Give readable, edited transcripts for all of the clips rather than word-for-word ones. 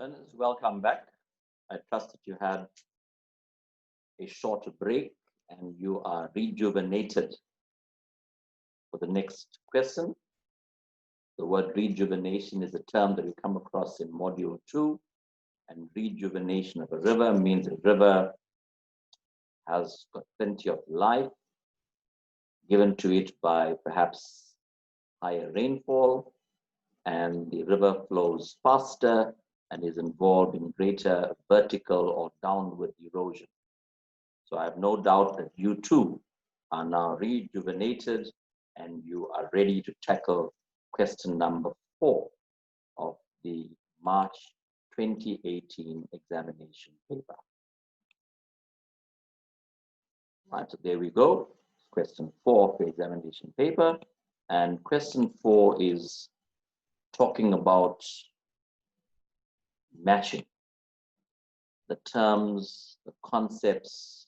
Learners, welcome back. I trust that you had a short break and you are rejuvenated for the next question. The word rejuvenation is a term that we come across in module 2, and rejuvenation of a river means a river has got plenty of life given to it by perhaps higher rainfall, and the river flows faster and is involved in greater vertical or downward erosion. So I have no doubt that you too are now rejuvenated and you are ready to tackle question number 4 of the March 2018 examination paper. Right, so there we go. Question 4 of the examination paper. And question 4 is talking about matching the terms, the concepts,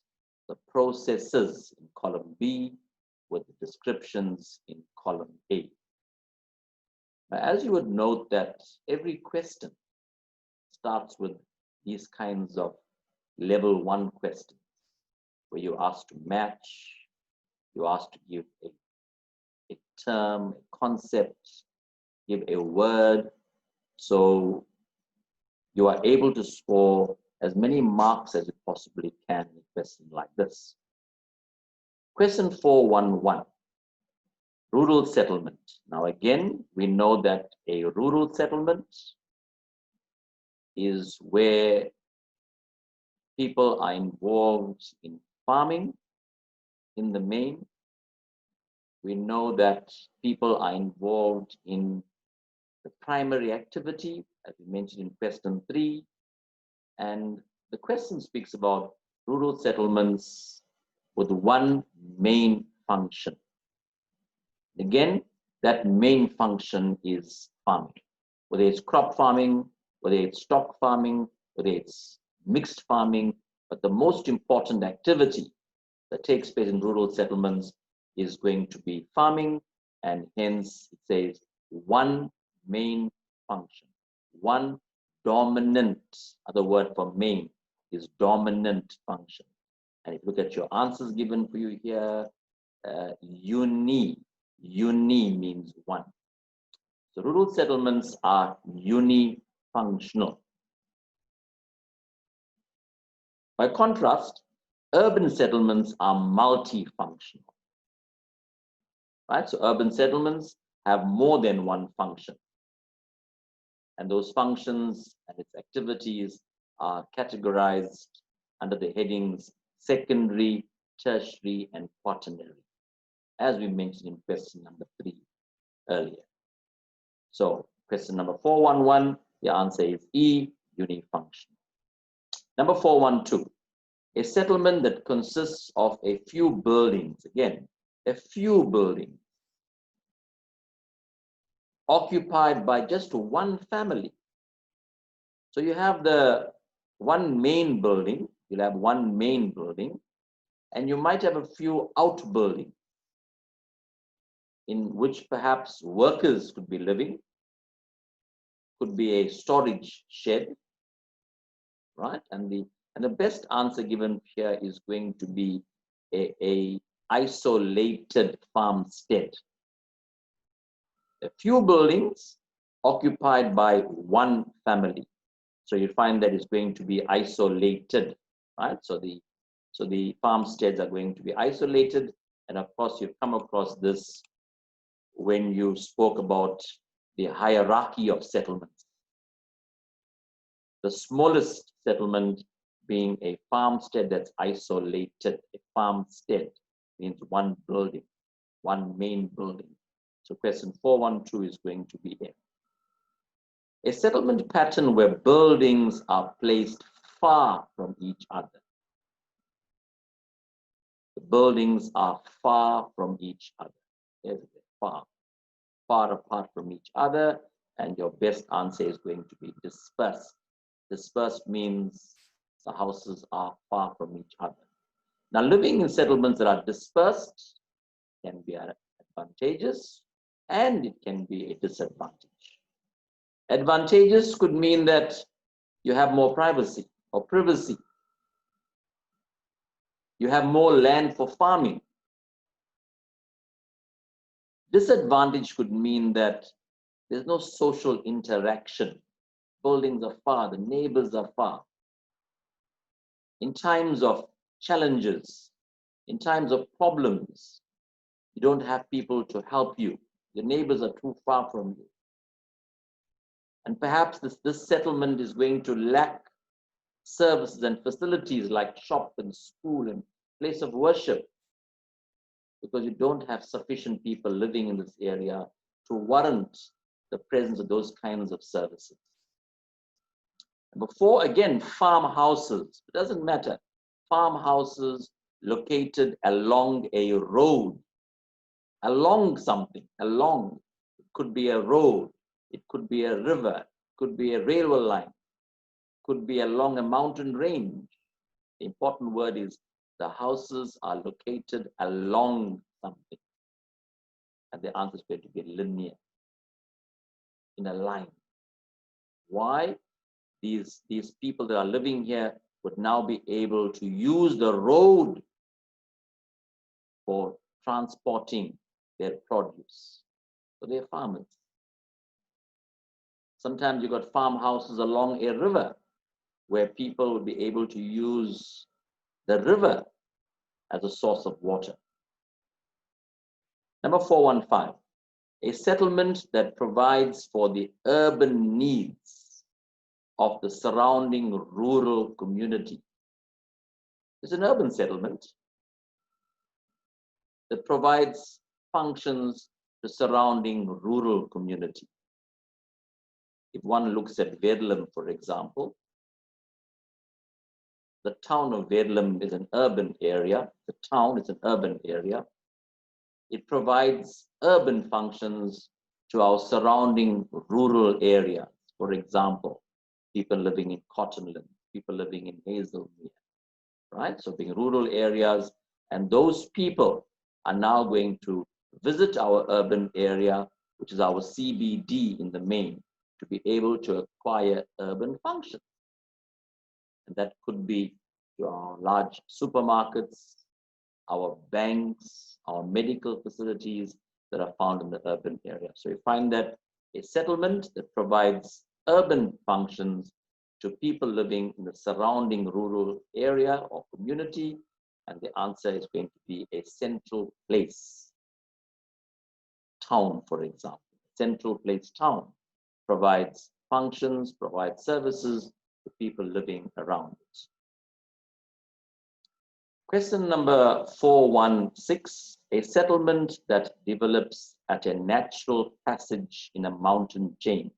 the processes in column B with the descriptions in column A. Now, as you would note that every question starts with these kinds of level 1 questions, where you're asked to match, you're asked to give a term, a concept, give a word, so you are able to score as many marks as you possibly can in a question like this. Question 411, rural settlement. Now again, we know that a rural settlement is where people are involved in farming in the main. We know that people are involved in the primary activity, as we mentioned in question 3, and the question speaks about rural settlements with one main function. Again, that main function is farming, whether it's crop farming, whether it's stock farming, whether it's mixed farming, but the most important activity that takes place in rural settlements is going to be farming, and hence it says one main function, one dominant, other word for main is dominant function. And if you look at your answers given for you here, uni means one. So rural settlements are unifunctional. By contrast, urban settlements are multifunctional. Right? So urban settlements have more than one function. And those functions and its activities are categorized under the headings secondary, tertiary, and quaternary, as we mentioned in question number 3 earlier. So question number 411, the answer is E, unifunctional. Number 412, a settlement that consists of a few buildings, again, a few buildings, occupied by just one family. So you have the one main building, you'll have one main building, and you might have a few outbuildings in which perhaps workers could be living, could be a storage shed, right? And the best answer given here is going to be a isolated farmstead. A few buildings occupied by one family. So you find that it's going to be isolated, right? So the farmsteads are going to be isolated. And of course, you've come across this when you spoke about the hierarchy of settlements. The smallest settlement being a farmstead that's isolated. A farmstead means one building, one main building. So question 412 is going to be there. A settlement pattern where buildings are placed far from each other. The buildings are far from each other. There's it, far apart from each other, and your best answer is going to be dispersed. Dispersed means the houses are far from each other. Now, living in settlements that are dispersed can be advantageous, and it can be a disadvantage. Advantageous could mean that You have more privacy or privacy. You have more land for farming. Disadvantage could mean that there's no social interaction. Buildings are far, the neighbors are far. In times of challenges, in times of problems, you don't have people to help you. Your neighbors are too far from you. And perhaps this settlement is going to lack services and facilities like shop and school and place of worship, because you don't have sufficient people living in this area to warrant the presence of those kinds of services. Before, again, farmhouses, it doesn't matter. Farmhouses located along a road, along something, along. It could be a road, it could be a river, it could be a railway line, it could be along a mountain range. The important word is the houses are located along something. And the answer is going to be linear, in a line. Why? These people that are living here would now be able to use the road for transporting their produce. So they're farmers. Sometimes you've got farmhouses along a river where people would be able to use the river as a source of water. Number 415, a settlement that provides for the urban needs of the surrounding rural community. It's an urban settlement that provides functions to surrounding rural community. If one looks at Vedlam, for example, the town of Vedlam is an urban area. The town is an urban area. It provides urban functions to our surrounding rural areas. For example, people living in Cottonland, people living in Hazelmere, right? So being rural areas, and those people are now going to visit our urban area, which is our CBD in the main, to be able to acquire urban functions. And that could be to our large supermarkets, our banks, our medical facilities that are found in the urban area. So you find that a settlement that provides urban functions to people living in the surrounding rural area or community, and the answer is going to be a central place town, for example. Central place town provides functions, provides services to people living around it. Question number 416, a settlement that develops at a natural passage in a mountain chain.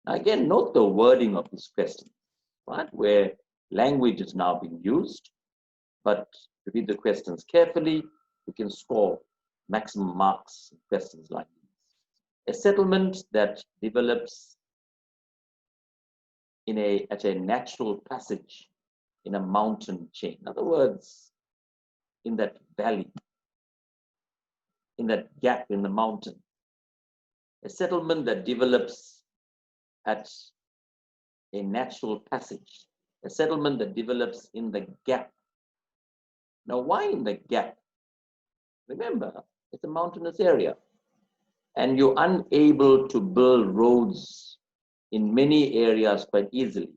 Now again, note the wording of this question, right? Where language is now being used, but to read the questions carefully, you can score maximum marks in questions like these. A settlement that develops at a natural passage in a mountain chain. In other words, in that valley, in that gap in the mountain. A settlement that develops at a natural passage. A settlement that develops in the gap. Now, why in the gap? Remember, it's a mountainous area, and you're unable to build roads in many areas quite easily.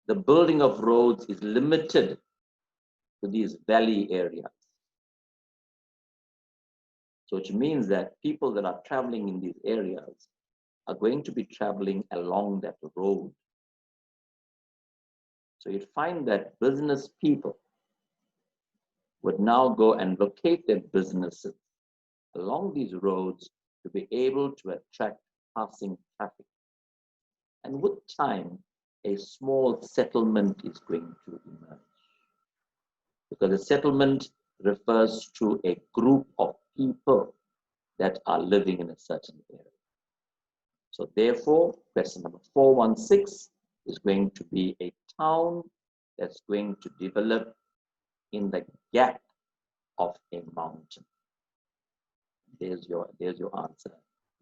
The building of roads is limited to these valley areas. So which means that people that are traveling in these areas are going to be traveling along that road. So you'd find that business people would now go and locate their businesses along these roads to be able to attract passing traffic. And with time, a small settlement is going to emerge. Because a settlement refers to a group of people that are living in a certain area. So therefore, question number 416 is going to be a town that's going to develop in the gap of a mountain. There's your answer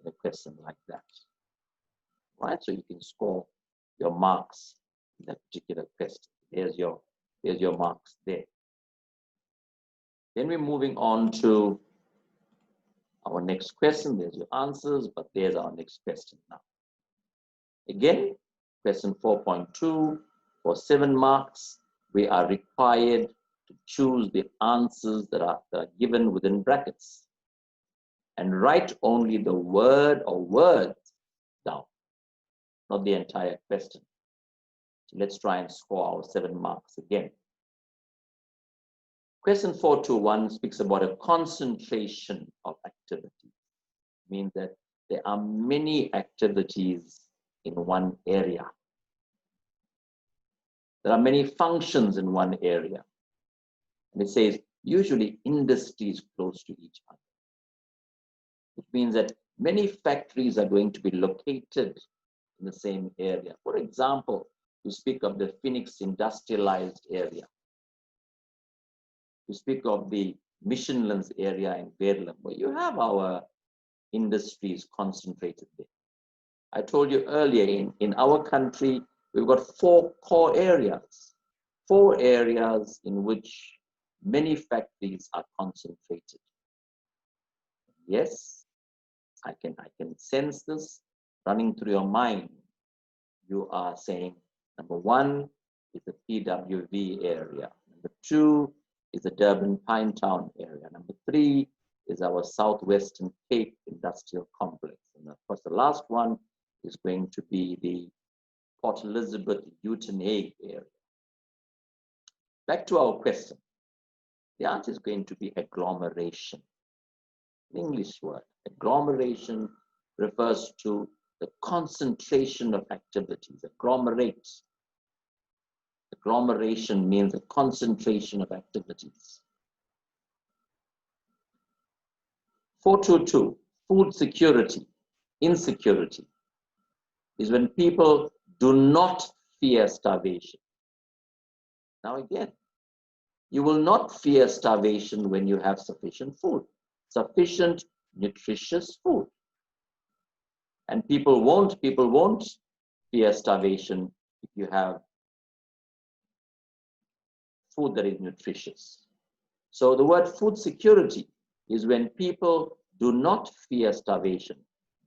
in a question like that. Right? So you can score your marks in that particular question. There's your marks there. Then we're moving on to our next question. There's your answers, but there's our next question now. Again, question 4.2, for 7 marks, we are required to choose the answers that are given within brackets and write only the word or words down, not the entire question. So let's try and score our 7 marks again. Question 4.2.1 speaks about a concentration of activity. It means that there are many activities in one area. There are many functions in one area. And it says usually industries close to each other. It means that many factories are going to be located in the same area. For example, you speak of the Phoenix industrialized area. You speak of the Missionlands area in Bedlam, where you have our industries concentrated there. I told you earlier, in our country, we've got 4 core areas, 4 areas in which many factories are concentrated. Yes, I can sense this running through your mind. You are saying, number 1 is the PWV area. Number 2 is the Durban Pinetown area. Number 3 is our Southwestern Cape Industrial Complex. And of course, the last one is going to be the Port Elizabeth Uitenhage area. Back to our question. The answer is going to be agglomeration. An English word. Agglomeration refers to the concentration of activities. Agglomerate. Agglomeration means a concentration of activities. 4.2.2, food security, insecurity, is when people do not fear starvation. Now again, you will not fear starvation when you have sufficient food, sufficient nutritious food. And people won't fear starvation if you have food that is nutritious. So the word food security is when people do not fear starvation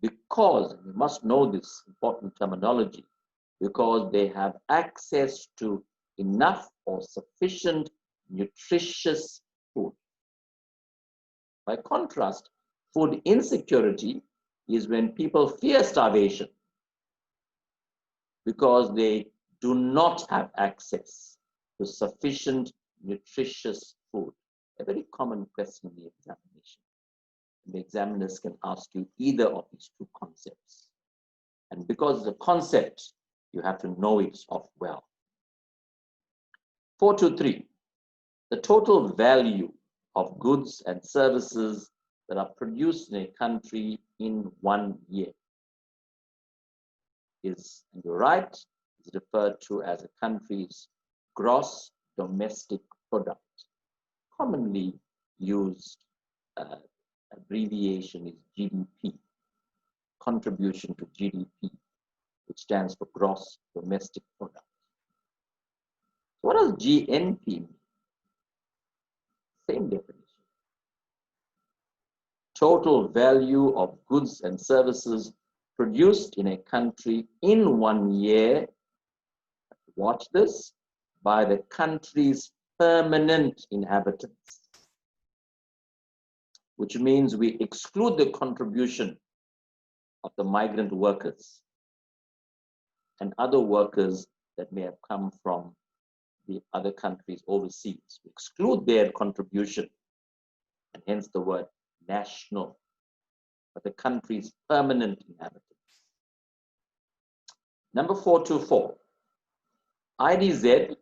because, you must know this important terminology, because they have access to enough or sufficient nutritious food. By contrast, food insecurity is when people fear starvation because they do not have access to sufficient nutritious food. A very common question in the examination. The examiners can ask you either of these 2 concepts. And because it's a concept, you have to know it off well. 4.2.3, the total value of goods and services that are produced in a country in 1 year is, and you're right, is referred to as a country's gross domestic product. Commonly used abbreviation is GDP, contribution to GDP, which stands for gross domestic product. So what does GNP mean? Same definition. Total value of goods and services produced in a country in 1 year, watch this, by the country's permanent inhabitants, which means we exclude the contribution of the migrant workers and other workers that may have come from the other countries overseas. We exclude their contribution, and hence the word national, but the country's permanent inhabitants. Number 4.2.4, IDZ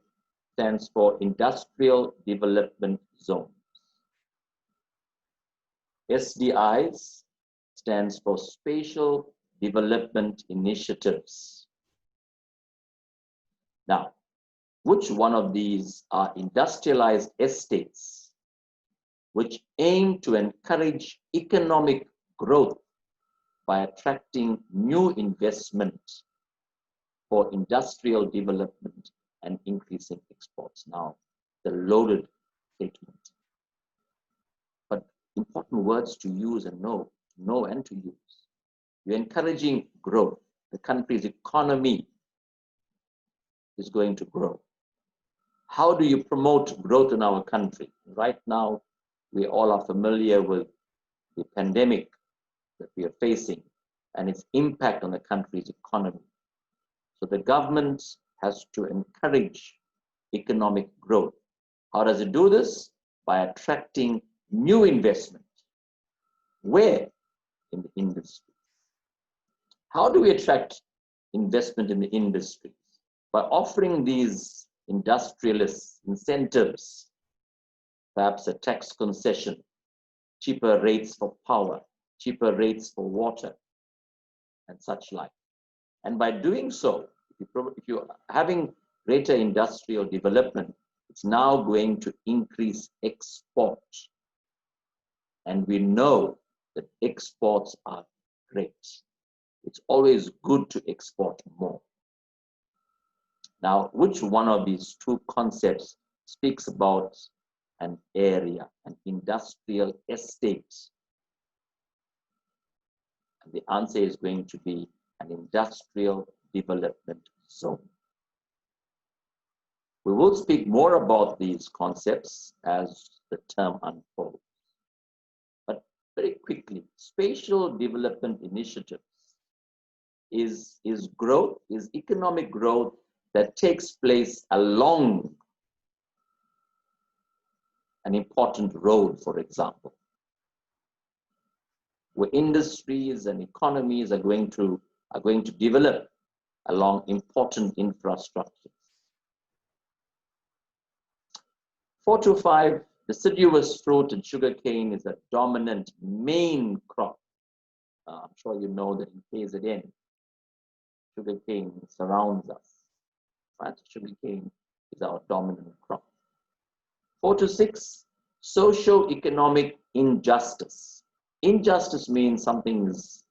stands for Industrial Development Zones. SDIs stands for Spatial Development Initiatives. Now, which one of these are industrialized estates which aim to encourage economic growth by attracting new investment for industrial development and increasing exports. Now, the loaded statement. But important words to use and know and to use. You're encouraging growth. The country's economy is going to grow. How do you promote growth in our country? Right now, we all are familiar with the pandemic that we are facing and its impact on the country's economy. So the government has to encourage economic growth. How does it do this? By attracting new investment. Where? In the industry. How do we attract investment in the industries? By offering these industrialists incentives, perhaps a tax concession, cheaper rates for power, cheaper rates for water, and such like. And by doing so, if you're having greater industrial development, it's now going to increase export. And we know that exports are great. It's always good to export more. Now, which one of these two concepts speaks about an area, an industrial estate? And the answer is going to be an industrial development zone. We will speak more about these concepts as the term unfolds. But very quickly, spatial development initiatives is growth, is economic growth that takes place along an important road, for example, where industries and economies are going to develop along important infrastructures. 4 to 5, deciduous fruit and sugarcane is a dominant main crop. I'm sure you know that in KZN, sugarcane surrounds us. Right? Sugarcane is our dominant crop. 4 to 6, socio-economic injustice. Injustice means something is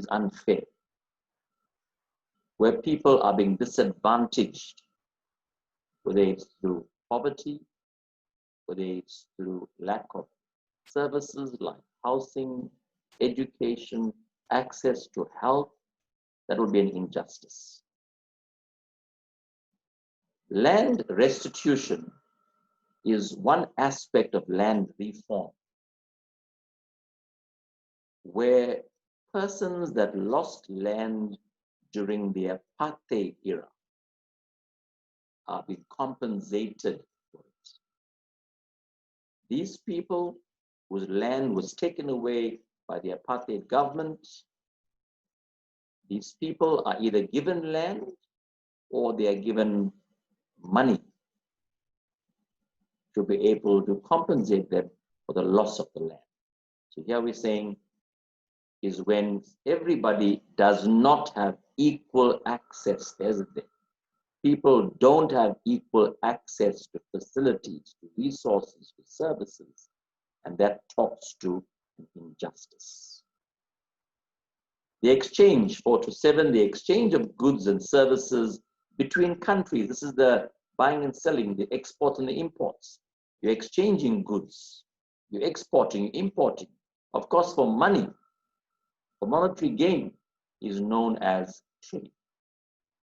unfair, where people are being disadvantaged, whether it's through poverty, whether it's through lack of services like housing, education, access to health. That would be an injustice. Land restitution is one aspect of land reform, where persons that lost land during the apartheid era are being compensated for it. These people whose land was taken away by the apartheid government, these people are either given land or they are given money to be able to compensate them for the loss of the land. So here we're saying is when everybody does not have equal access, isn't it? People don't have equal access to facilities, to resources, to services, and that talks to injustice. The exchange, 4 to 7, the exchange of goods and services between countries. This is the buying and selling, the export and the imports. You're exchanging goods, you're exporting, you're importing. Of course, for money, for monetary gain is known as trade.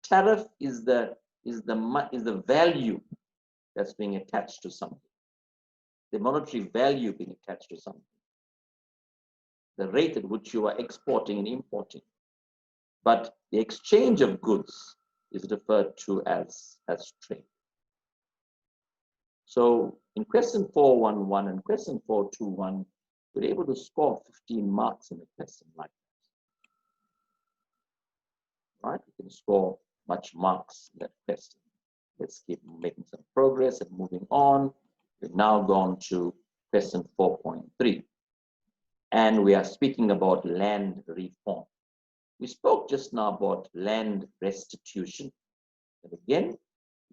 Tariff is the value that's being attached to something. The monetary value being attached to something. The rate at which you are exporting and importing. But the exchange of goods is referred to as trade. So in question 411 and question 421, we're able to score 15 marks in a question like that. Right? We can score much marks in that question. Let's keep making some progress and moving on. We've now gone to question 4.3. And we are speaking about land reform. We spoke just now about land restitution. And again,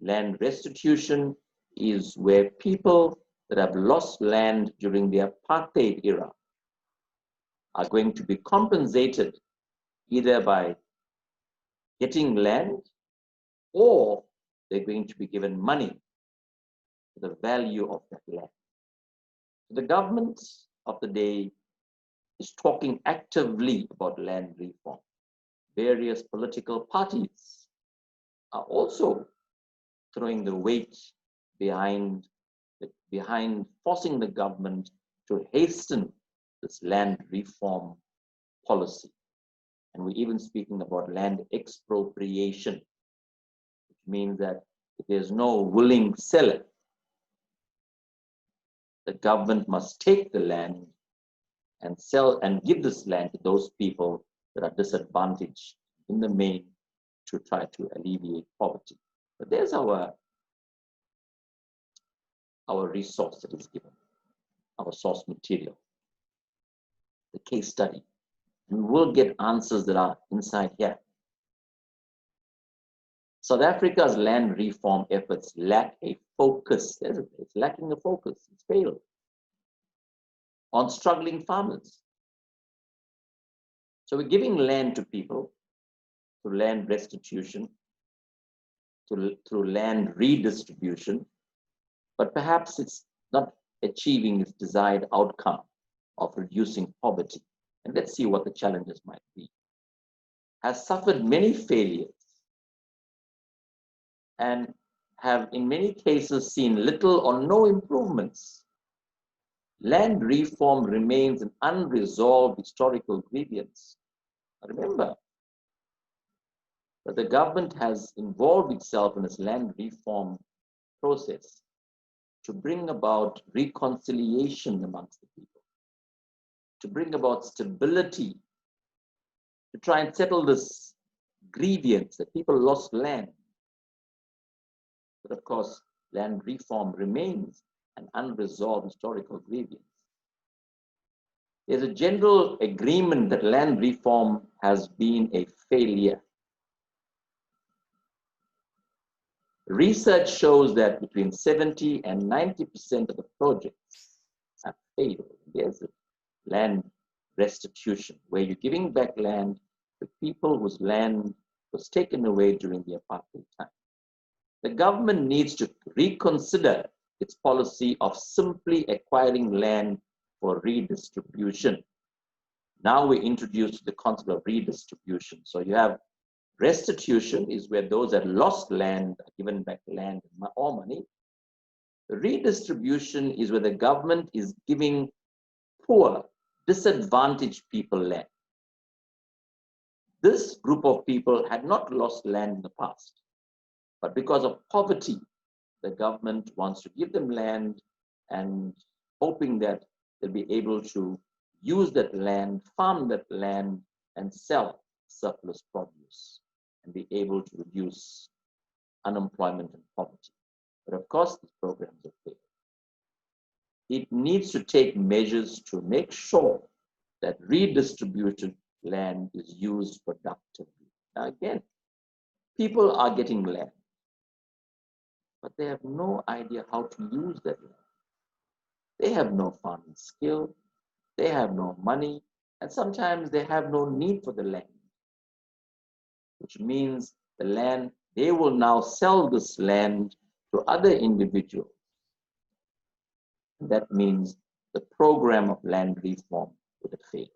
land restitution is where people that have lost land during the apartheid era are going to be compensated either by getting land, or they're going to be given money for the value of that land. The government of the day is talking actively about land reform. Various political parties are also throwing the weight behind forcing the government to hasten this land reform policy. And we're even speaking about land expropriation, which means that if there's no willing seller, the government must take the land and sell and give this land to those people that are disadvantaged in the main to try to alleviate poverty. But there's our resource that is given, our source material, the case study. And we will get answers that are inside here. South Africa's land reform efforts lack a focus. It's lacking a focus. It's failed on struggling farmers. So we're giving land to people through land restitution, through land redistribution, but perhaps it's not achieving its desired outcome of reducing poverty. And let's see what the challenges might be. Has suffered many failures and have in many cases seen little or no improvements. Land reform remains an unresolved historical grievance. Remember that the government has involved itself in this land reform process to bring about reconciliation amongst the people, to bring about stability, to try and settle this grievance that people lost land. But of course, land reform remains an unresolved historical grievance. There's a general agreement that land reform has been a failure. Research shows that between 70 and 90% of the projects have failed. There's a land restitution, where you're giving back land to people whose land was taken away during the apartheid time. The government needs to reconsider its policy of simply acquiring land for redistribution. Now we introduce the concept of redistribution. So you have restitution is where those that lost land are given back land or money. Redistribution is where the government is giving poor, disadvantaged people land. This group of people had not lost land in the past, but because of poverty, the government wants to give them land and hoping that they'll be able to use that land, farm that land, and sell surplus produce and be able to reduce unemployment and poverty. But of course, these programs have failed. It needs to take measures to make sure that redistributed land is used productively. Now again, people are getting land, but they have no idea how to use that land. They have no farming skill, they have no money, and sometimes they have no need for the land, which means the land, they will now sell this land to other individuals. And that means the program of land reform would have failed.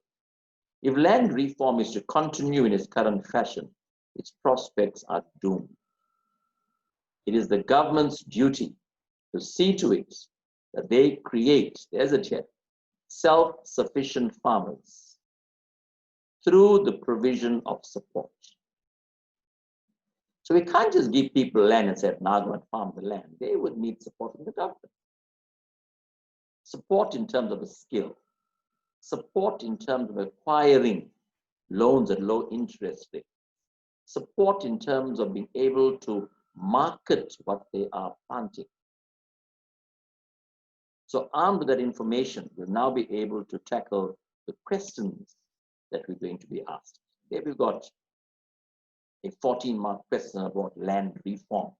If land reform is to continue in its current fashion, its prospects are doomed. It is the government's duty to see to it that they create, there's a tip, self-sufficient farmers through the provision of support. So we can't just give people land and say, now go and farm the land. They would need support from the government. Support in terms of a skill, support in terms of acquiring loans at low interest rate, support in terms of being able to market what they are planting. So armed with that information, we'll now be able to tackle the questions that we're going to be asked. There we've got a 14-mark question about land reform.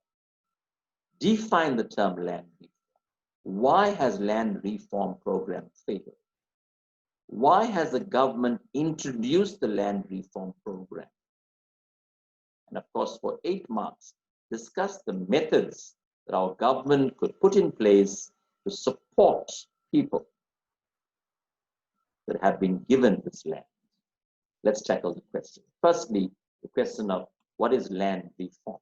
Define the term land reform. Why has land reform program failed? Why has the government introduced the land reform program? And of course, for 8 marks, discuss the methods that our government could put in place to support people that have been given this land. Let's tackle the question. Firstly, the question of what is land reform?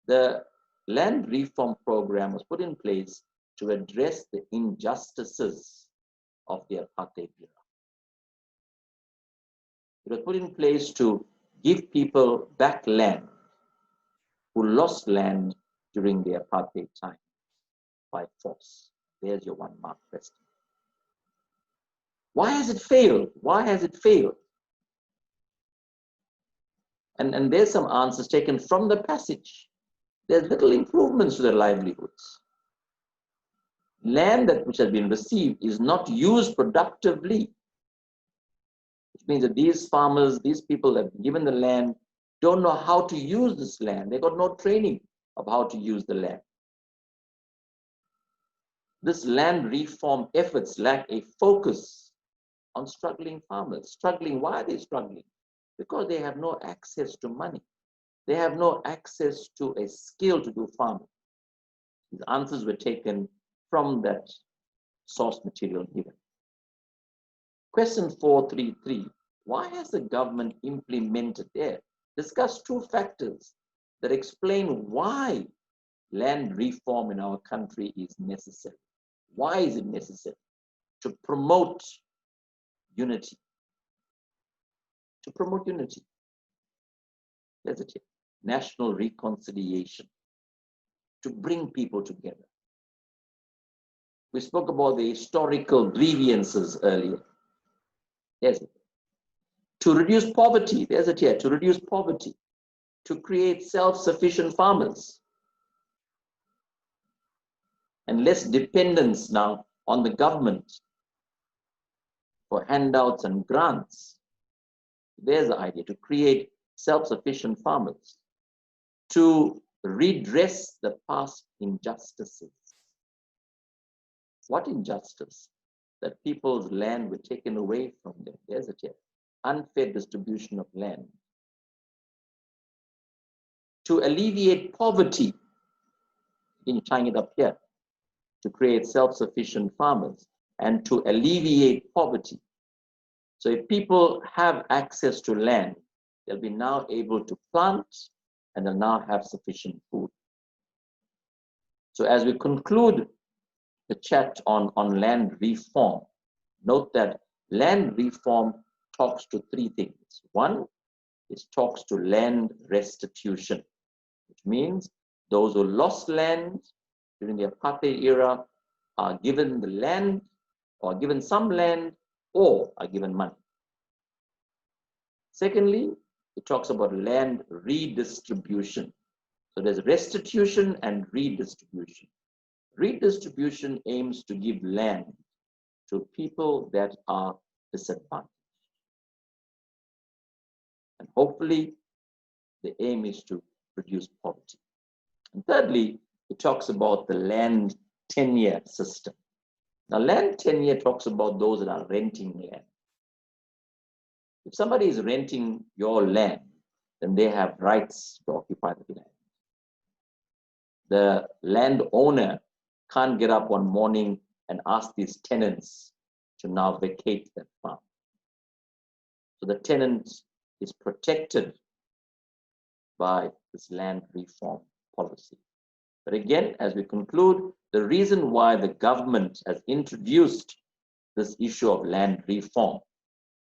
The land reform program was put in place to address the injustices of the apartheid era. It was put in place to give people back land who lost land during the apartheid time by force. There's your 1 mark question. Why has it failed? Why has it failed? And there's some answers taken from the passage. There's little improvements to their livelihoods. Land which has been received is not used productively. Which means that these farmers, these people that have been given the land, don't know how to use this land. They got no training of how to use the land. This land reform efforts lack a focus on struggling farmers. Struggling, why are they struggling? Because they have no access to money. They have no access to a skill to do farming. These answers were taken from that source material given. Question 433, why has the government implemented there? Discuss 2 factors that explain why land reform in our country is necessary. Why is it necessary? To promote unity. To promote unity. There's it here. National reconciliation. To bring people together. We spoke about the historical grievances earlier. There's it. To reduce poverty. There's it here. To reduce poverty. To create self-sufficient farmers. And less dependence now on the government for handouts and grants. There's the idea, to create self-sufficient farmers, to redress the past injustices. What injustice? That people's land were taken away from them. There's it here. Unfair distribution of land. To alleviate poverty, in tying it up here, to create self-sufficient farmers and to alleviate poverty. So if people have access to land, they'll be now able to plant and they'll now have sufficient food. So as we conclude the chat on land reform, note that land reform talks to 3 things. 1, it talks to land restitution, which means those who lost land during the apartheid era are given the land or given some land or are given money. Secondly, it talks about land redistribution. So there's restitution and redistribution. Redistribution aims to give land to people that are disadvantaged. And hopefully, the aim is to reduce poverty. And thirdly, it talks about the land tenure system. Now, land tenure talks about those that are renting land. If somebody is renting your land, then they have rights to occupy the land. The landowner can't get up one morning and ask these tenants to now vacate that farm. So the tenant is protected by this land reform policy. But again, as we conclude, the reason why the government has introduced this issue of land reform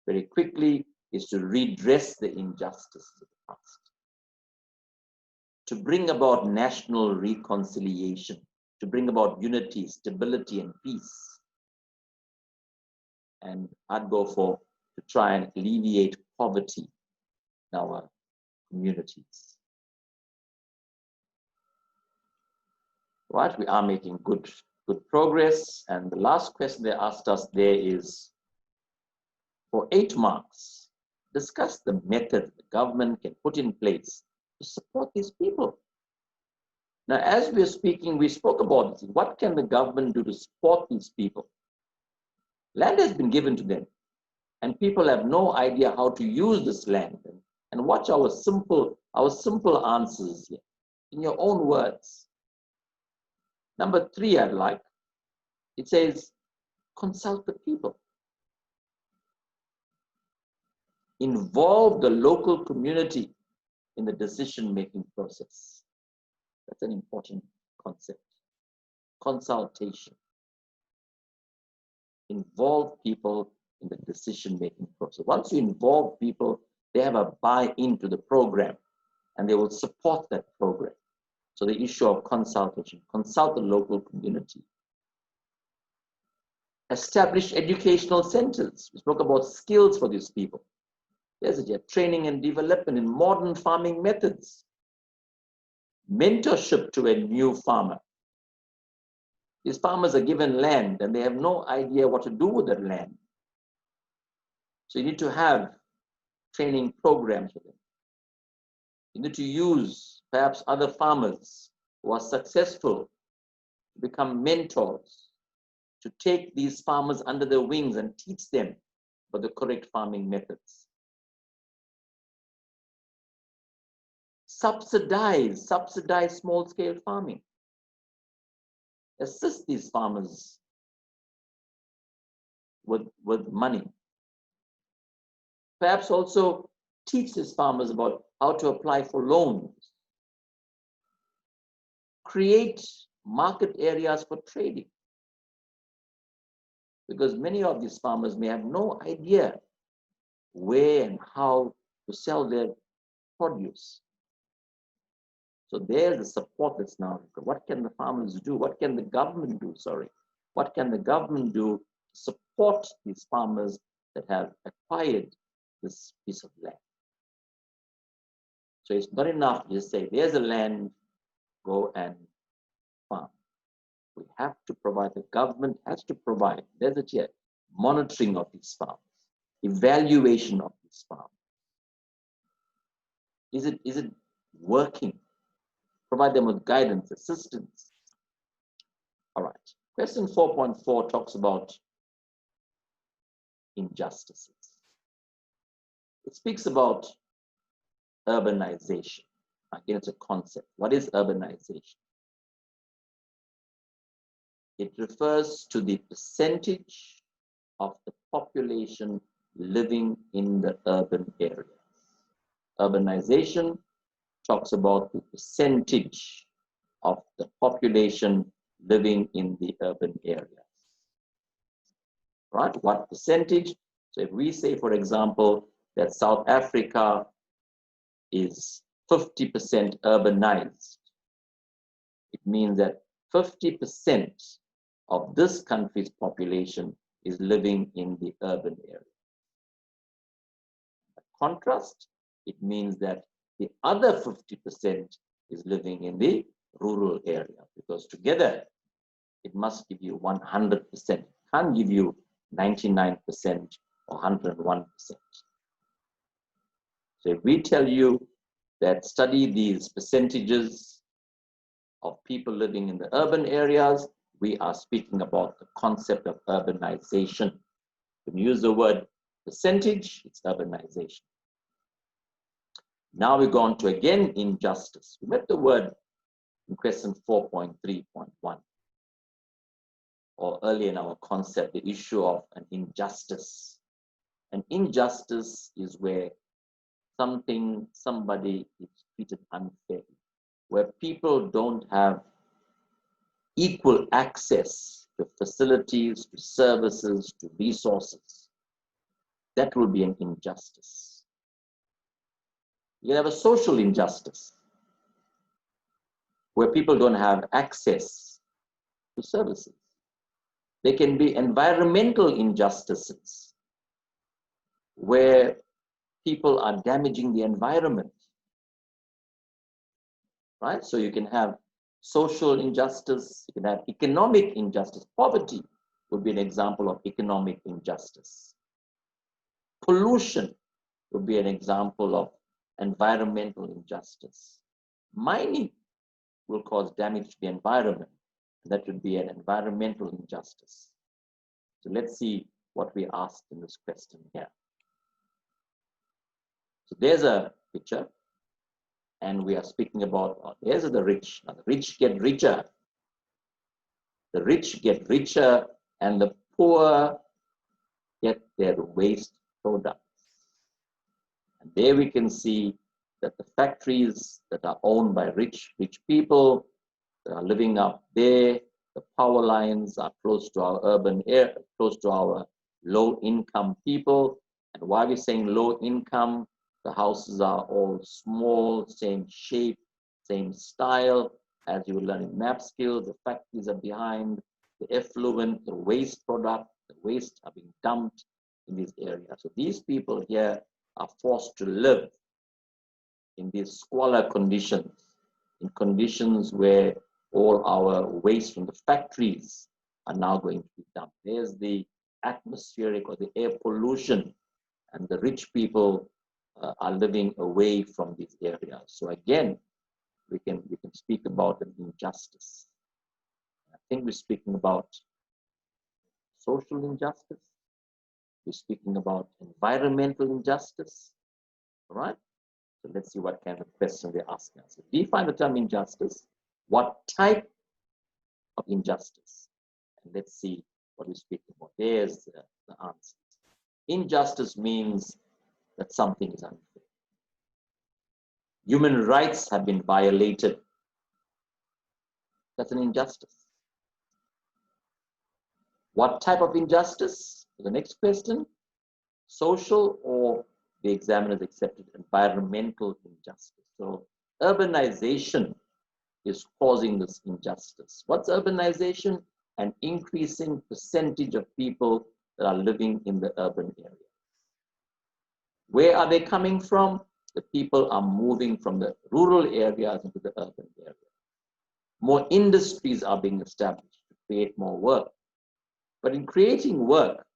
very quickly is to redress the injustices of the past, to bring about national reconciliation, to bring about unity, stability, and peace. And I'd go for to try and alleviate poverty in our communities. Right, we are making good progress. And the last question they asked us there is, for 8 marks, discuss the method the government can put in place to support these people. Now, as we're speaking, we spoke about this. What can the government do to support these people? Land has been given to them, and people have no idea how to use this land. And watch our simple Our simple answers here, in your own words. Number 3, I'd like, it says, consult the people. Involve the local community in the decision-making process. That's an important concept. Consultation. Involve people in the decision-making process. Once you involve people, they have a buy-in to the program and they will support that program. So the issue of consultation, consult the local community. Establish educational centers. We spoke about skills for these people. There's a training and development in modern farming methods. Mentorship to a new farmer. These farmers are given land and they have no idea what to do with that land. So you need to have training programs for them. You need to use perhaps other farmers who are successful to become mentors, to take these farmers under their wings and teach them about the correct farming methods. Subsidize small-scale farming. Assist these farmers with money. Perhaps also teach these farmers about how to apply for loans. Create market areas for trading. Because many of these farmers may have no idea where and how to sell their produce. So there's the support that's now required. What can the farmers do? What can the government do? What can the government do to support these farmers that have acquired this piece of land? So it's not enough to just say, there's a land, go and farm. We have to provide, the government has to provide, there's it here, monitoring of these farms, evaluation of these farms. Is it working? Provide them with guidance, assistance. All right. Question 4.4 talks about injustices. It speaks about urbanization. Again, it's a concept. What is urbanization? It refers to the percentage of the population living in the urban areas. Urbanization talks about the percentage of the population living in the urban areas. Right? What percentage? So if we say, for example, that South Africa is 50% urbanized, it means that 50% of this country's population is living in the urban area. By contrast, it means that the other 50% is living in the rural area, because together it must give you 100%. It can't give you 99% or 101%. So if we tell you that study these percentages of people living in the urban areas, we are speaking about the concept of urbanization. When you use the word percentage, it's urbanization. Now we go on to, again, injustice. We met the word in question 4.3.1, or earlier in our concept, the issue of an injustice. An injustice is where somebody is treated unfairly, where people don't have equal access to facilities, to services, to resources. That will be an injustice. You have a social injustice, where people don't have access to services. There can be environmental injustices, where people are damaging the environment. Right? So you can have social injustice, you can have economic injustice. Poverty would be an example of economic injustice. Pollution would be an example of environmental injustice. Mining will cause damage to the environment. That would be an environmental injustice. So let's see what we asked in this question here. So there's a picture. And we are speaking about, there's the rich. Now, the rich get richer. The rich get richer, and the poor get their waste products. And there we can see that the factories that are owned by rich people that are living up there, the power lines are close to our urban area, close to our low-income people. And why are we saying low income? The houses are all small, same shape, same style. As you will learn in map skills, the factories are behind, the effluent, the waste product, the waste are being dumped in these areas. So these people here are forced to live in these squalor conditions, in conditions where all our waste from the factories are now going to be dumped. There's the atmospheric or the air pollution, and the rich people are living away from these areas. So again, we can speak about an injustice. I think we're speaking about social injustice. We're speaking about environmental injustice. All right? So let's see what kind of question they're asking us. So define the term injustice. What type of injustice? And let's see what we're speaking about. There's the answer. Injustice means that something is unfair. Human rights have been violated. That's an injustice. What type of injustice? The next question. Social, or the examiners accepted environmental injustice. So urbanization is causing this injustice. What's urbanization? An increasing percentage of people that are living in the urban area. Where are they coming from? The people are moving from the rural areas into the urban area. More industries are being established to create more work. But in creating work,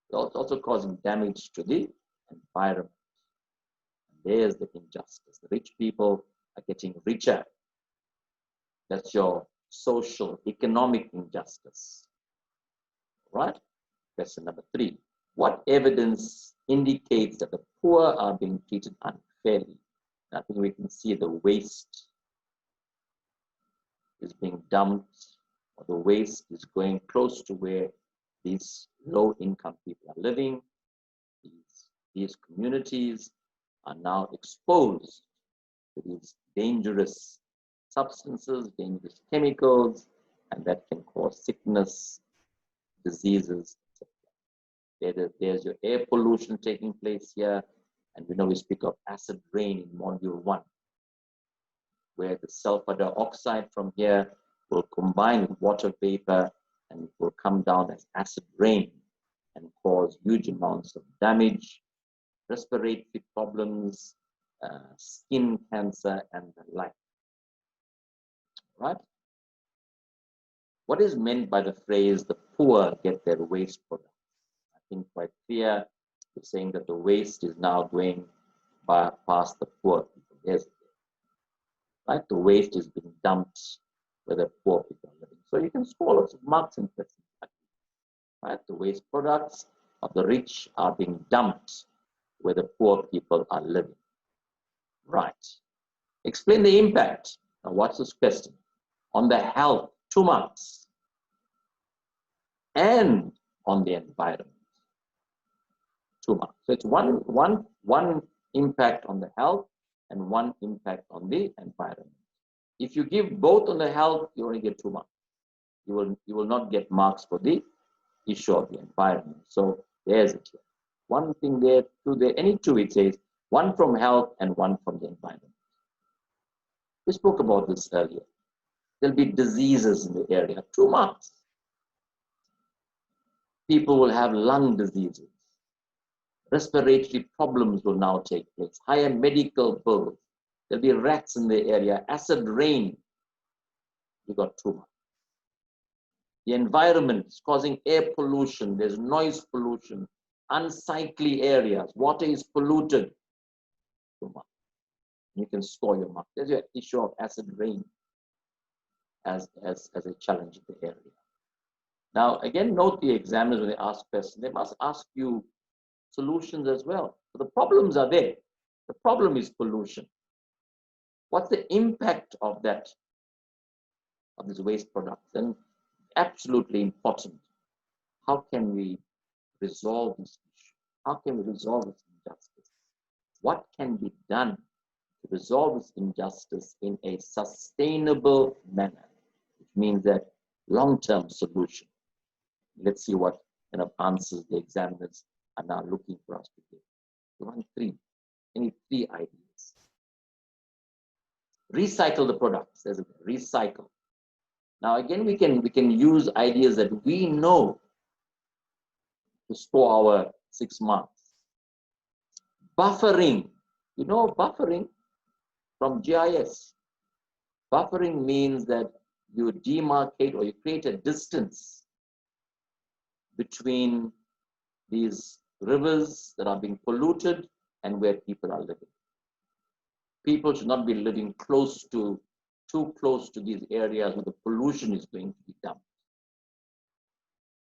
it's also causing damage to the environment. And there's the injustice. The rich people are getting richer. That's your social, economic injustice. Right? Question number 3. What evidence indicates that the poor are being treated unfairly? I think we can see the waste is being dumped, or the waste is going close to where these low-income people are living. These communities are now exposed to these dangerous substances, dangerous chemicals, and that can cause sickness, diseases, etc. There's your air pollution taking place here, and we know we speak of acid rain in module 1, where the sulfur dioxide from here will combine with water vapor and it will come down as acid rain and cause huge amounts of damage, respiratory problems, skin cancer, and the like. Right? What is meant by the phrase, the poor get their waste products? I think quite clear. We're saying that the waste is now going past the poor people. There's, right? The waste is being dumped where the poor people are living. So you can score lots of marks in question. Right? The waste products of the rich are being dumped where the poor people are living. Right. Explain the impact. Now, what's this question? On the health, 2 marks. And on the environment, 2 marks. So it's one impact on the health and 1 impact on the environment. If you give both on the health, you only get 2 marks. You will not get marks for the issue of the environment. So there's it here. 1 thing there, 2 there, any 2 it says, 1 from health and 1 from the environment. We spoke about this earlier. There'll be diseases in the area, 2 marks. People will have lung diseases. Respiratory problems will now take place. Higher medical bills. There'll be rats in the area. Acid rain. You got 2 marks. The environment is causing air pollution. There's noise pollution. Unsightly areas. Water is polluted. 2 marks. You can score your mark. There's your issue of acid rain as a challenge in the area. Now, again, note the examiners when they ask questions, they must ask you solutions as well. So the problems are there. The problem is pollution. What's the impact of that, of this waste product? And absolutely important. How can we resolve this issue? How can we resolve this injustice? What can be done to resolve this injustice in a sustainable manner, which means that long-term solution? Let's see what kind of answers the examiners are now looking for us to give. We want three. Any three ideas? Recycle the products. There's a recycle. Now again, we can use ideas that we know to store our 6 months. Buffering. You know buffering from GIS. Buffering means that you demarcate or you create a distance between these rivers that are being polluted and where people are living. People should not be living too close to these areas where the pollution is going to be dumped.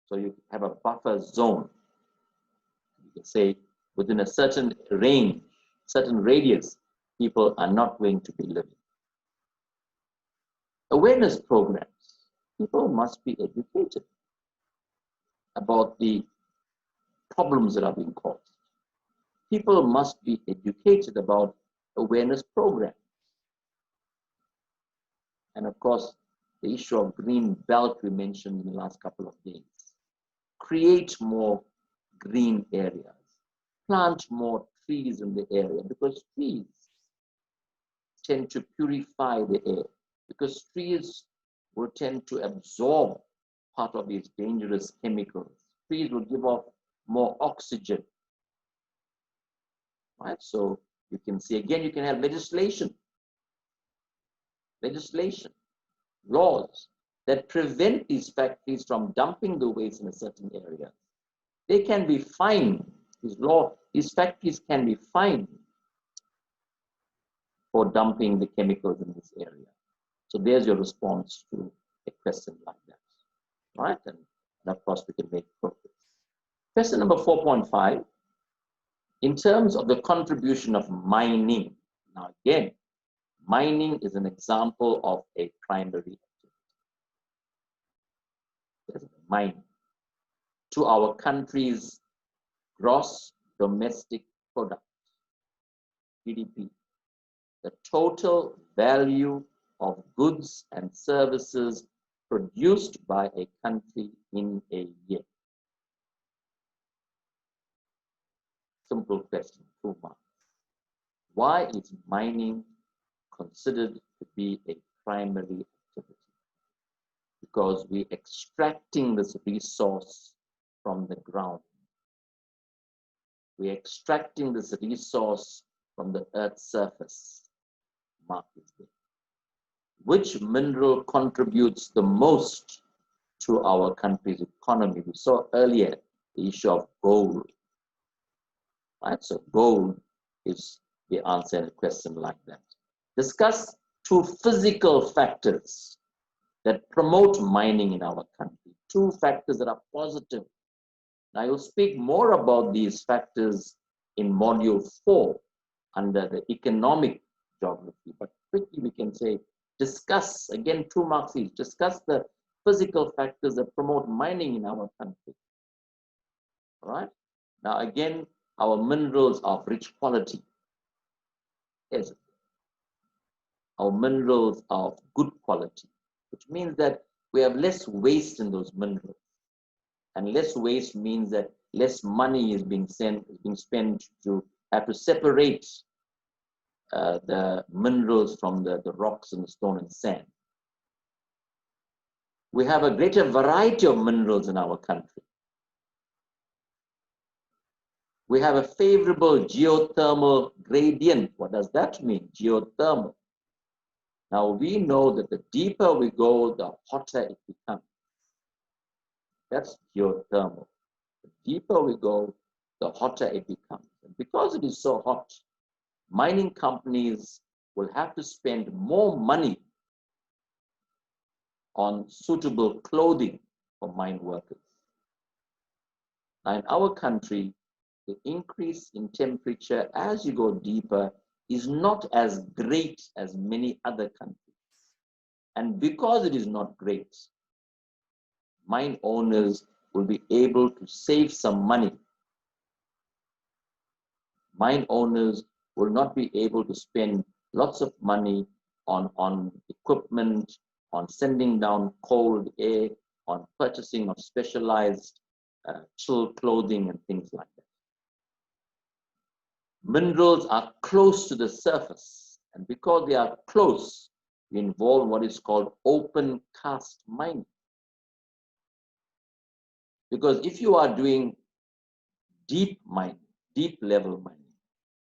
So you have a buffer zone. You can say within a certain range, certain radius, people are not going to be living. Awareness programs. People must be educated about the problems that are being caused. People must be educated about awareness programs. And of course, the issue of green belt we mentioned in the last couple of days. Create more green areas. Plant more trees in the area, because trees tend to purify the air, because trees will tend to absorb part of these dangerous chemicals. Trees will give off more oxygen. Right? So you can see, again, you can have legislation, laws that prevent these factories from dumping the waste in a certain area. They can be fined. These factories can be fined for dumping the chemicals in this area. So there's your response to a question like that. Right? And of course, we can make progress. Question number 4.5. In terms of the contribution of mining. Now again, mining is an example of a primary activity. Mining. To our country's gross domestic product, GDP. The total value of goods and services produced by a country in a year. Simple question, 2 marks. Why is mining considered to be a primary activity? Because we're extracting this resource from the ground. We're extracting this resource from the earth's surface. Mark is there. Which mineral contributes the most to our country's economy? We saw earlier the issue of gold. Right? So gold is the answer in a question like that. Discuss 2 physical factors that promote mining in our country. 2 factors that are positive. Now, I will speak more about these factors in module 4 under the economic geography. But quickly we can say, discuss, again 2 marks each, discuss the physical factors that promote mining in our country. All right? Now again, our minerals are of rich quality. Yes. Our minerals are of good quality, which means that we have less waste in those minerals. And less waste means that less money is being spent to have to separate the minerals from the rocks and the stone and sand. We have a greater variety of minerals in our country. We have a favorable geothermal gradient. What does that mean? Geothermal. Now we know that the deeper we go, the hotter it becomes. That's geothermal. The deeper we go, the hotter it becomes. And because it is so hot, mining companies will have to spend more money on suitable clothing for mine workers. Now in our country, the increase in temperature as you go deeper is not as great as many other countries. And because it is not great, mine owners will be able to save some money. Mine owners will not be able to spend lots of money on equipment, on sending down cold air, on purchasing of specialized chill clothing and things like that. Minerals are close to the surface, and because they are close, we involve what is called open cast mining. Because if you are doing deep mining, deep level mining,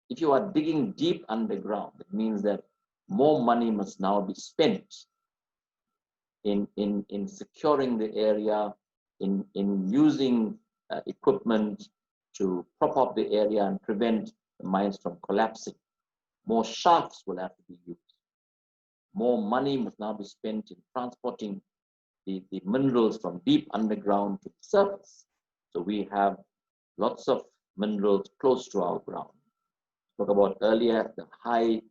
if you are digging deep underground, it means that more money must now be spent in securing the area, in using equipment to prop up the area and prevent the mines from collapsing. More shafts will have to be used. More money must now be spent in transporting the minerals from deep underground to the surface. So we have lots of minerals close to our ground. Spoke about earlier the high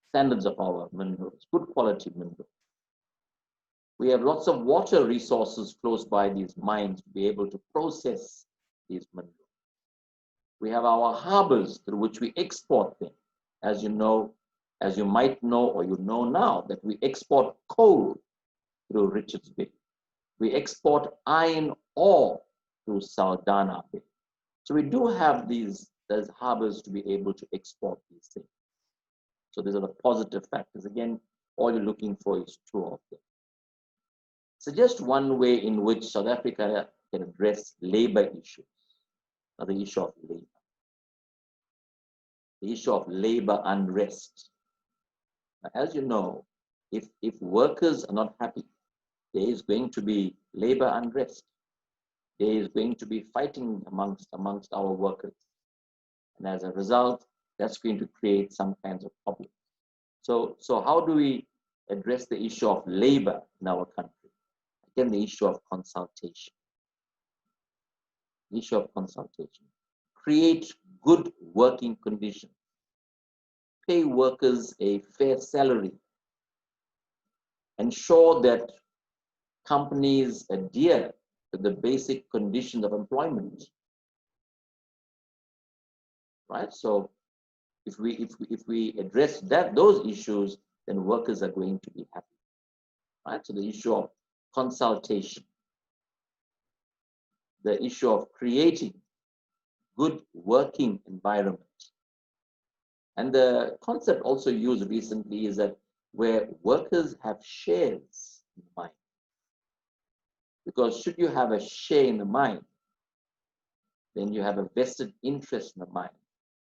standards of our minerals, good quality minerals. We have lots of water resources close by these mines to be able to process these minerals. We have our harbors through which we export them. As you know, as you might know or you know now, that we export coal through Richards Bay. We export iron ore through Saldanha Bay. So we do have these harbors to be able to export these things. So these are the positive factors. Again, all you're looking for is two of them. Suggest one way in which South Africa can address labor issues. Now, the issue of labor. The issue of labor unrest. Now, as you know, if workers are not happy, there is going to be labor unrest. There is going to be fighting amongst our workers. And as a result, that's going to create some kinds of problems. So how do we address the issue of labor in our country? Again, the issue of consultation. The issue of consultation. Create good working conditions. Pay workers a fair salary. Ensure that companies adhere to the basic conditions of employment. Right? So if we address those issues, then workers are going to be happy. Right? So the issue of consultation, the issue of creating good working environment. And the concept also used recently is that where workers have shares in the mine. Because should you have a share in the mine, then you have a vested interest in the mine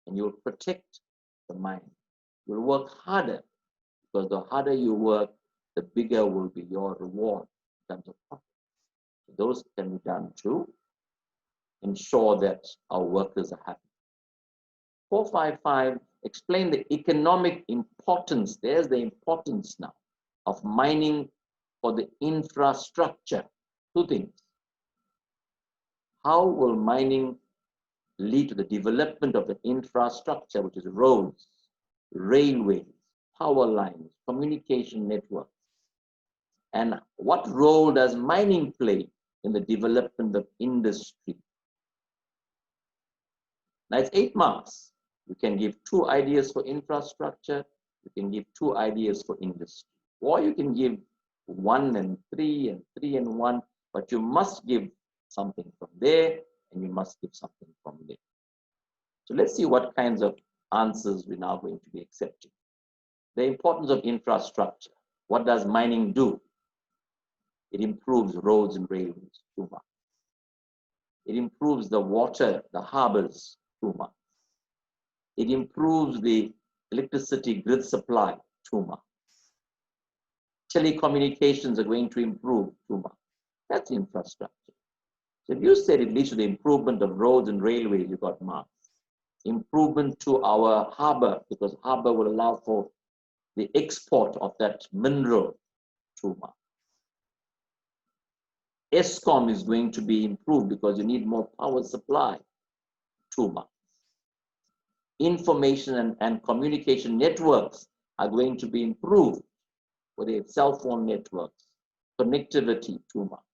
and you'll protect the mine. You'll work harder because the harder you work, the bigger will be your reward in terms of profit. So those can be done to ensure that our workers are happy. 455, explain the economic importance. There's the importance now of mining for the infrastructure. Two things. How will mining lead to the development of the infrastructure, which is roads, railways, power lines, communication networks? And what role does mining play in the development of industry? Now it's 8 marks. You can give 2 ideas for infrastructure. You can give 2 ideas for industry. Or you can give 1 and 3 and 3 and 1, but you must give something from there and you must give something from there. So let's see what kinds of answers we're now going to be accepting. The importance of infrastructure. What does mining do? It improves roads and railways, 2 marks. It improves the water, the harbors, 2 marks. It improves the electricity grid supply, 2 marks. Telecommunications are going to improve, 2 marks. That's infrastructure. So if you said it leads to the improvement of roads and railways, you got marks. Improvement to our harbor, because harbor will allow for the export of that mineral, 2 marks. ESCOM is going to be improved because you need more power supply, 2 marks. information and communication networks are going to be improved, whether it's cell phone networks, connectivity, 2 marks.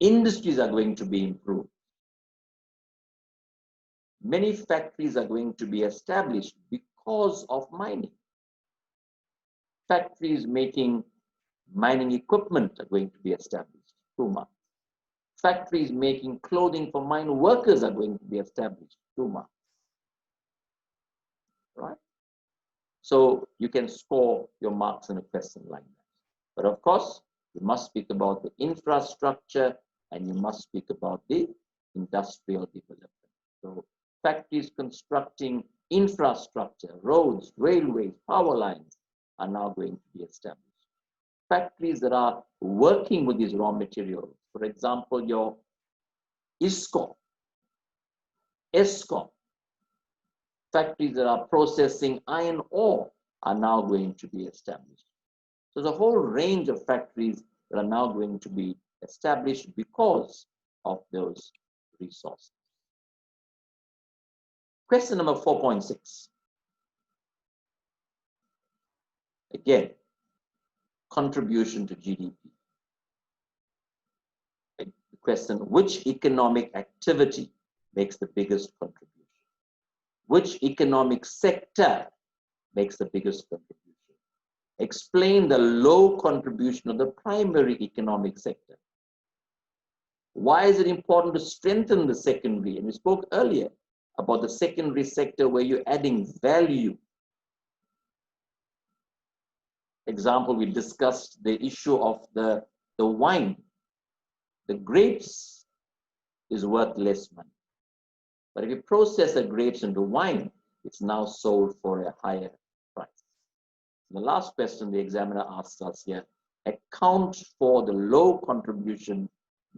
Industries are going to be improved. Many factories are going to be established because of mining. Factories making mining equipment are going to be established, 2 marks. Factories making clothing for mine workers are going to be established, 2 marks. Right? So you can score your marks in a question like that. But of course, you must speak about the infrastructure and you must speak about the industrial development. So factories constructing infrastructure, roads, railways, power lines are now going to be established. Factories that are working with these raw materials, for example, your ESCOM, factories that are processing iron ore are now going to be established. So there's a whole range of factories that are now going to be established because of those resources. Question number 4.6. Again, contribution to GDP. The question, which economic activity makes the biggest contribution? Which economic sector makes the biggest contribution? Explain the low contribution of the primary economic sector. Why is it important to strengthen the secondary? And we spoke earlier about the secondary sector where you're adding value. Example, we discussed the issue of the wine. The grapes is worth less money. But if you process the grapes into wine, it's now sold for a higher price. The last question the examiner asks us here, account for the low contribution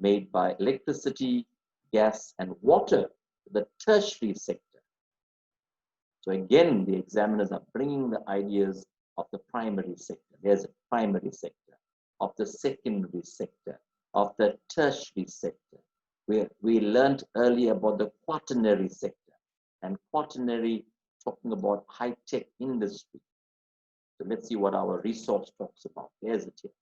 made by electricity, gas, and water to the tertiary sector. So again, the examiners are bringing the ideas of the primary sector. There's a primary sector, of the secondary sector, of the tertiary sector. We learned earlier about the quaternary sector, and quaternary talking about high-tech industry. So let's see what our resource talks about. There's it here.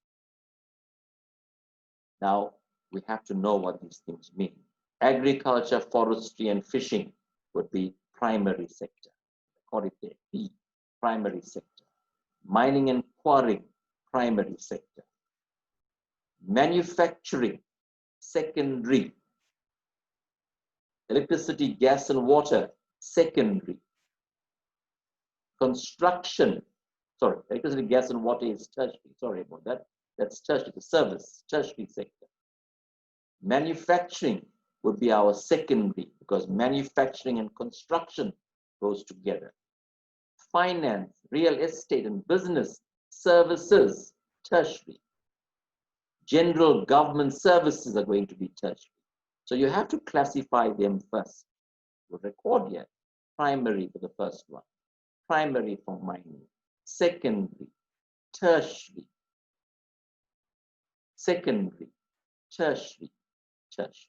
Now, we have to know what these things mean. Agriculture, forestry, and fishing would be primary sector. Call it there, B, primary sector. Mining and quarrying, primary sector. Manufacturing, secondary. Electricity, gas, and water, secondary. Construction, sorry, electricity, gas, and water is tertiary. Sorry about that. That's tertiary, the service, tertiary sector. Manufacturing would be our secondary because manufacturing and construction goes together. Finance, real estate, and business services, tertiary. General government services are going to be tertiary. So you have to classify them first. We'll record here primary for the first one, primary for mining, secondary, tertiary, secondary, tertiary, tertiary.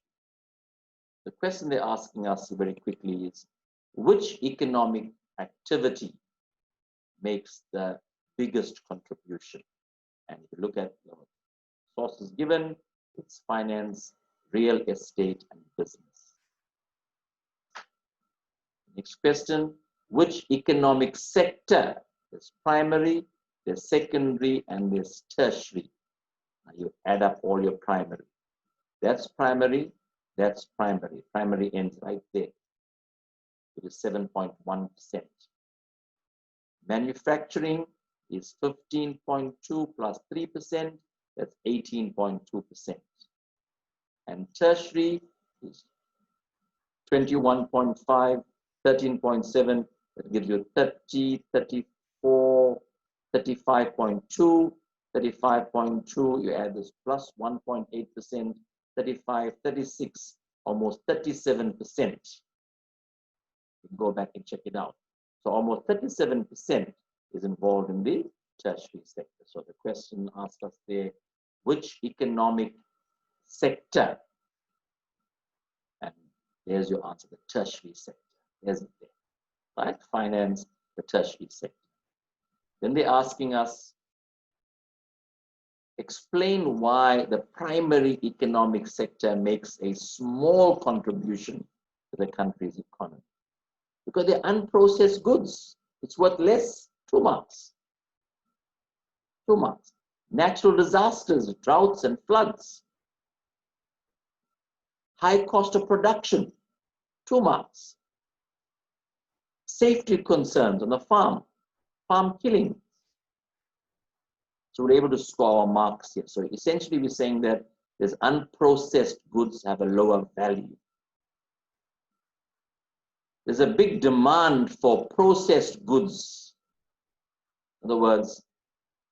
The question they're asking us very quickly is, which economic activity makes the biggest contribution? And if you look at the sources given, it's finance, real estate, and business. Next question, which economic sector? There's primary, there's secondary, and there's tertiary. Now you add up all your primary. That's primary, that's primary. Primary ends right there. It is 7.1%. Manufacturing is 15.2 plus 3%, that's 18.2%. And tertiary is 21.5, 13.7, that gives you 30, 34, 35.2, 35.2, you add this plus 1.8%, 35, 36, almost 37%. You can go back and check it out. So almost 37% is involved in the tertiary sector. So the question asked us there, which economic sector? And there's your answer, the tertiary sector. There's it there. right? Finance the tertiary sector. Then they're asking us, explain why the primary economic sector makes a small contribution to the country's economy. Because they're unprocessed goods. It's worth less, 2 marks. 2 marks. Natural disasters, droughts and floods. High cost of production, 2 marks. Safety concerns on the farm killing. So we're able to score our marks here. So essentially we're saying that there's unprocessed goods have a lower value. There's a big demand for processed goods. In other words,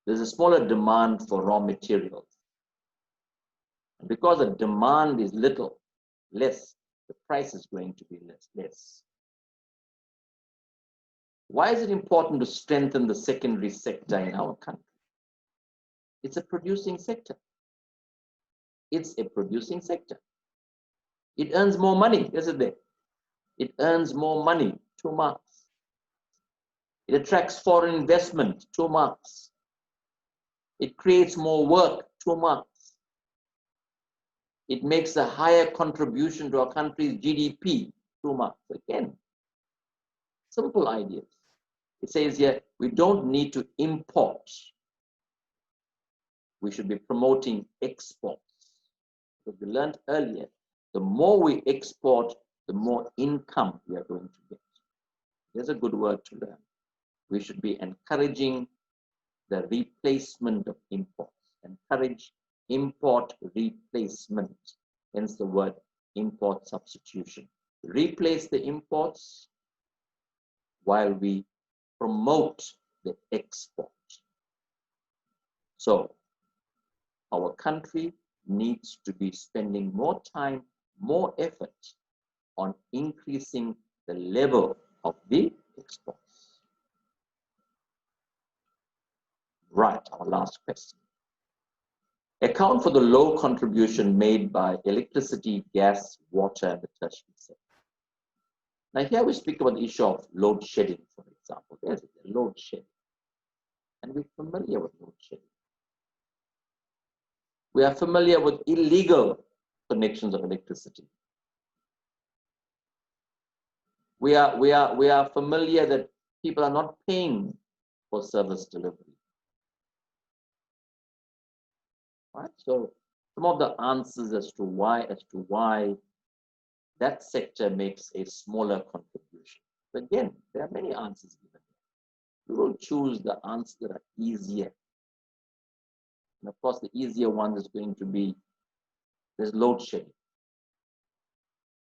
there's a smaller demand for raw materials. And because the demand is less, the price is going to be less. Why is it important to strengthen the secondary sector in our country? It's a producing sector. It's a producing sector. It earns more money, isn't it? It earns more money, 2 marks. It attracts foreign investment, 2 marks. It creates more work, 2 marks. It makes a higher contribution to our country's GDP, 2 marks. Again, simple ideas. It says here, we don't need to import. We should be promoting exports. Because we learned earlier, the more we export, the more income we are going to get. There's a good word to learn. We should be encouraging the replacement of imports. Encourage import replacement, hence the word import substitution. Replace the imports while we promote the export. So our country needs to be spending more time, more effort on increasing the level of the exports. Right, our last question. Account for the low contribution made by electricity, gas, water, and the tertiary sector. Now here we speak about the issue of load shedding, for example. There's the load shedding. And we're familiar with load shedding. We are familiar with illegal connections of electricity. We are familiar that people are not paying for service delivery. Right? So some of the answers as to why that sector makes a smaller contribution. But again, there are many answers given. We will choose the answers that are easier. And of course, the easier one is going to be, there's load shedding.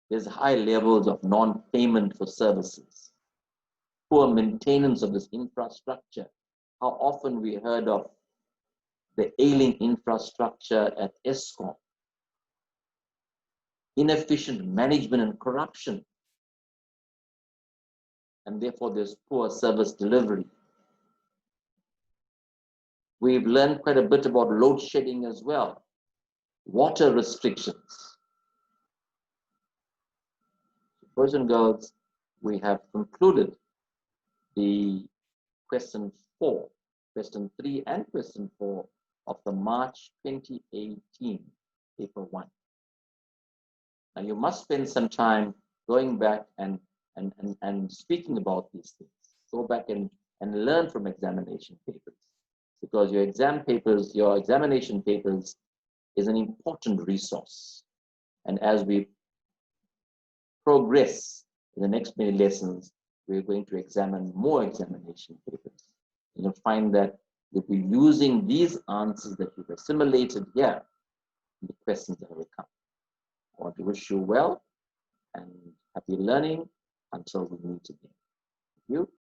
There's high levels of non-payment for services. Poor maintenance of this infrastructure. How often we heard of the ailing infrastructure at ESCOM. Inefficient management and corruption. And therefore there's poor service delivery. We've learned quite a bit about load shedding as well. Water restrictions. Boys and girls, we have concluded the question 3 and question 4 of the March 2018 paper 1. Now you must spend some time going back and speaking about these things. Go back and learn from examination papers, because your examination papers is an important resource. And as we progress in the next many lessons, we're going to examine more examination papers. You'll find that we'll be using these answers that we've assimilated here in the questions that will come. I want to wish you well and happy learning until we meet again. Thank you.